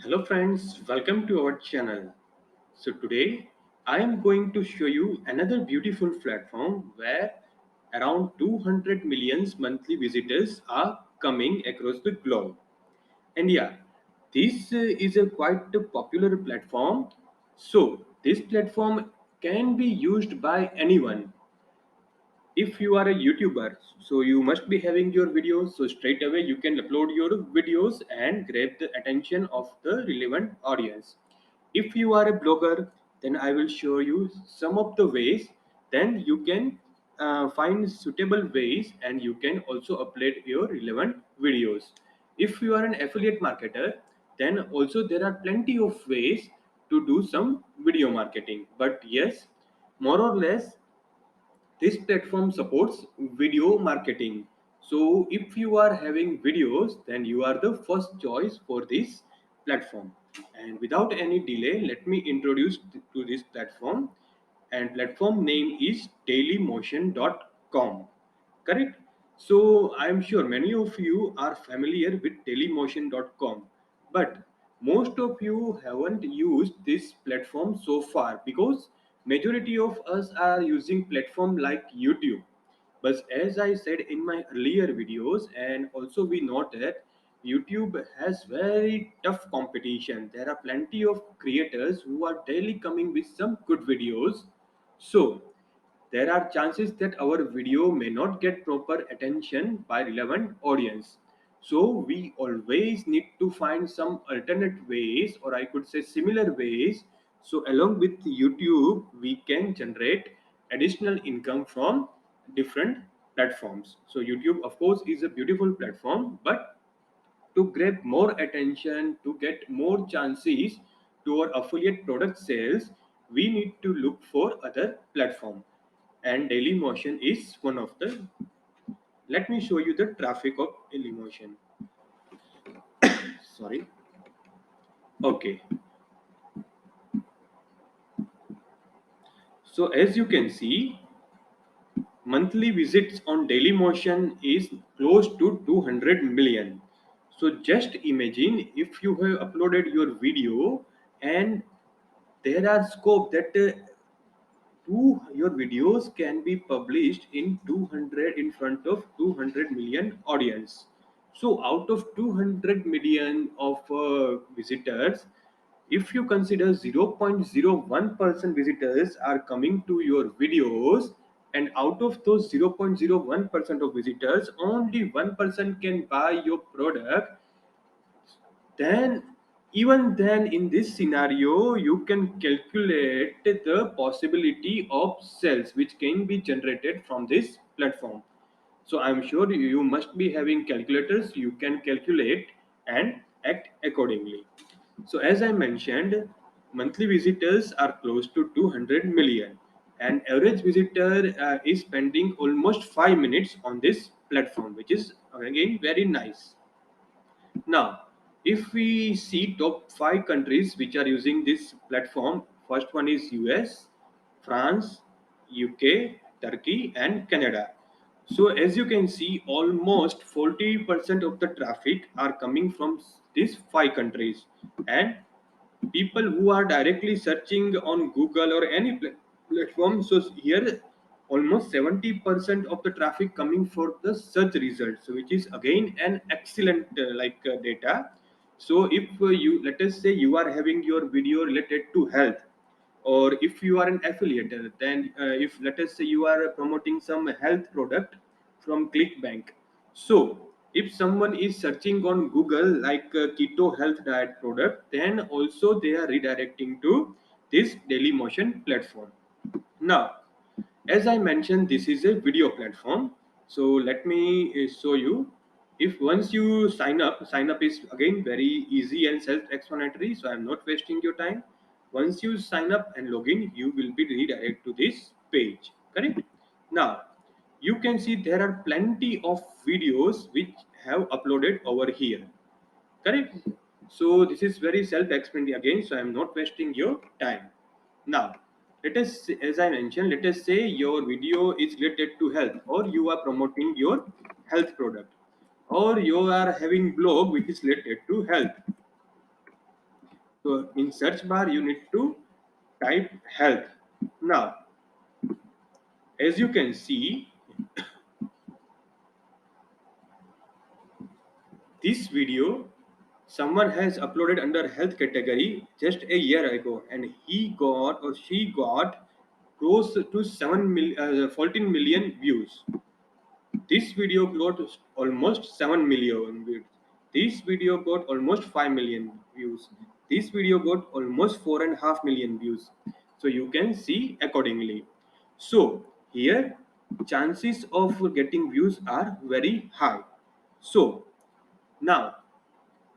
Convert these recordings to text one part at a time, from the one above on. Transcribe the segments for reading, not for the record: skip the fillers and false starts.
Hello friends, welcome to our channel. So today I am going to show you another beautiful platform where around 200 millions monthly visitors are coming across the globe. And yeah, this is a quite a popular platform. So this platform can be used by anyone. If you are a YouTuber, so you must be having your videos, so straight away you can upload your videos and grab the attention of the relevant audience. If you are a blogger, then I will show you some of the ways. Then you can find suitable ways and you can also upload your relevant videos. If you are an affiliate marketer, then also there are plenty of ways to do some video marketing. But yes, more or less this platform supports video marketing. So if you are having videos, then you are the first choice for this platform. And without any delay, let me introduce to this platform. And platform name is dailymotion.com. Correct? So I'm sure many of you are familiar with dailymotion.com, but most of you haven't used this platform so far because majority of us are using platform like YouTube. But as I said in my earlier videos, and also we know that YouTube has very tough competition. There are plenty of creators who are daily coming with some good videos. So there are chances that our video may not get proper attention by relevant audience. So we always need to find some alternate ways, or I could say similar ways. So along with YouTube, we can generate additional income from different platforms. So YouTube, of course, is a beautiful platform, but to grab more attention, to get more chances to our affiliate product sales, we need to look for other platform. And Dailymotion is one of the. Let me show you the traffic of Dailymotion. Sorry. Okay. So as you can see, monthly visits on Dailymotion is close to 200 million. So just imagine if you have uploaded your video and there are scope that your videos can be published in 200 in front of 200 million audience. So out of 200 million of visitors, if you consider 0.01% visitors are coming to your videos, and out of those 0.01% of visitors only 1% can buy your product, then even then in this scenario you can calculate the possibility of sales which can be generated from this platform. So I'm sure you must be having calculators, you can calculate and act accordingly. So as I mentioned, monthly visitors are close to 200 million, and average visitor is spending almost 5 minutes on this platform, which is again very nice. Now, if we see top five countries which are using this platform, first one is US, France, UK, Turkey, and Canada. So, as you can see, almost 40% of the traffic are coming from these five countries, and people who are directly searching on Google or any platform. So here almost 70% of the traffic coming for the search results, which is again an excellent data. So if you, let us say you are having your video related to health, or if you are an affiliate, then if let us say you are promoting some health product from Clickbank. So if someone is searching on Google like keto health diet product, then also they are redirecting to this Dailymotion platform. Now, as I mentioned, this is a video platform. So let me show you. If once you sign up is again very easy and self-explanatory. So I'm not wasting your time. Once you sign up and log in, you will be redirected to this page. Correct? Now, you can see there are plenty of videos which have uploaded over here. Correct? So this is very self-explanatory again, so I'm not wasting your time. Now, let us, as I mentioned, let us say your video is related to health, or you are promoting your health product, or you are having blog which is related to health. So in search bar, you need to type health. Now, as you can see, this video someone has uploaded under health category just a year ago, and he got or she got close to 14 million views. This video got almost 7 million views. This video got almost 5 million views. This video got almost 4.5 million views. So you can see accordingly. So here chances of getting views are very high. So now,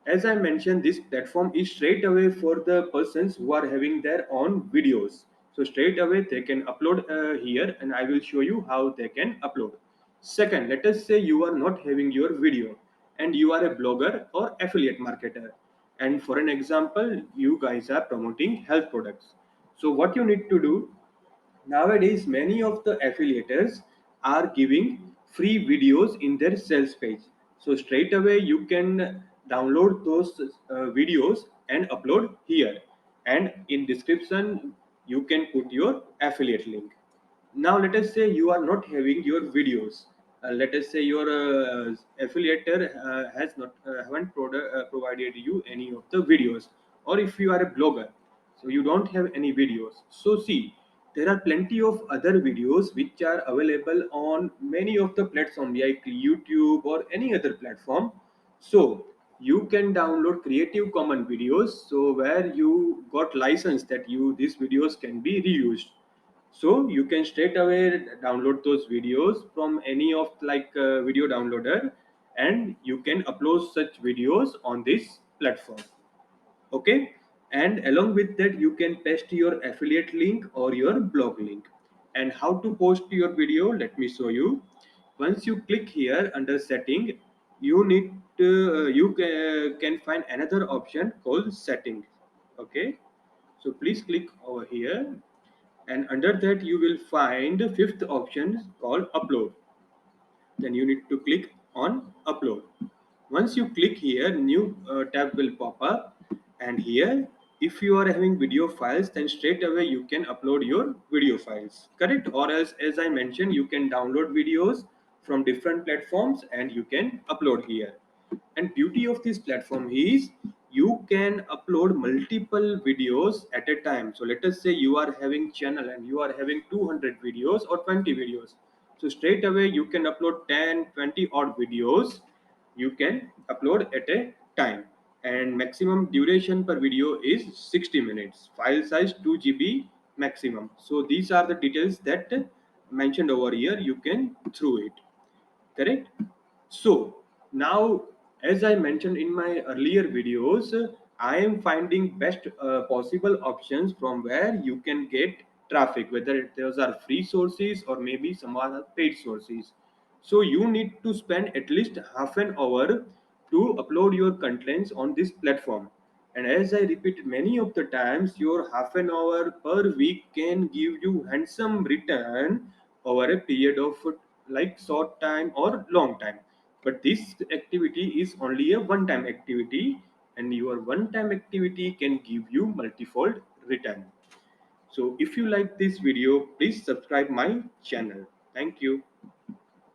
as I mentioned, this platform is straight away for the persons who are having their own videos. So straight away they can upload here, and I will show you how they can upload. Second, let us say you are not having your video and you are a blogger or affiliate marketer. And for an example, you guys are promoting health products. So what you need to do nowadays, many of the affiliators are giving free videos in their sales page. So straight away you can download those videos and upload here. And in description you can put your affiliate link. Now let us say you are not having your videos. Let us say your affiliator has not haven't provided you any of the videos, or if you are a blogger, so you don't have any videos. So see, there are plenty of other videos which are available on many of the platforms like YouTube or any other platform. So you can download Creative Commons videos, so where you got license that you these videos can be reused. So you can straight away download those videos from any of video downloader, and you can upload such videos on this platform. Okay, and along with that you can paste your affiliate link or your blog link. And how to post your video, let me show you. Once you click here under setting, you need to can find another option called settings. Okay, so please click over here, and under that you will find the fifth option called upload. Then you need to click on upload. Once you click here, new tab will pop up, and here if you are having video files, then straight away you can upload your video files, correct? Or else, as I mentioned, you can download videos from different platforms and you can upload here. And beauty of this platform is you can upload multiple videos at a time. So let us say you are having channel and you are having 200 videos or 20 videos. So straight away you can upload 10, 20 odd videos. You can upload at a time, and maximum duration per video is 60 minutes. File size 2 GB maximum. So these are the details that mentioned over here. You can through it, correct? So now, as I mentioned in my earlier videos, I am finding best possible options from where you can get traffic, whether those are free sources or maybe some other paid sources. So you need to spend at least half an hour to upload your contents on this platform. And as I repeat many of the times, your half an hour per week can give you handsome return over a period of like short time or long time. But this activity is only a one time activity, and your one time activity can give you multifold return. So if you like this video, please subscribe my channel. Thank you.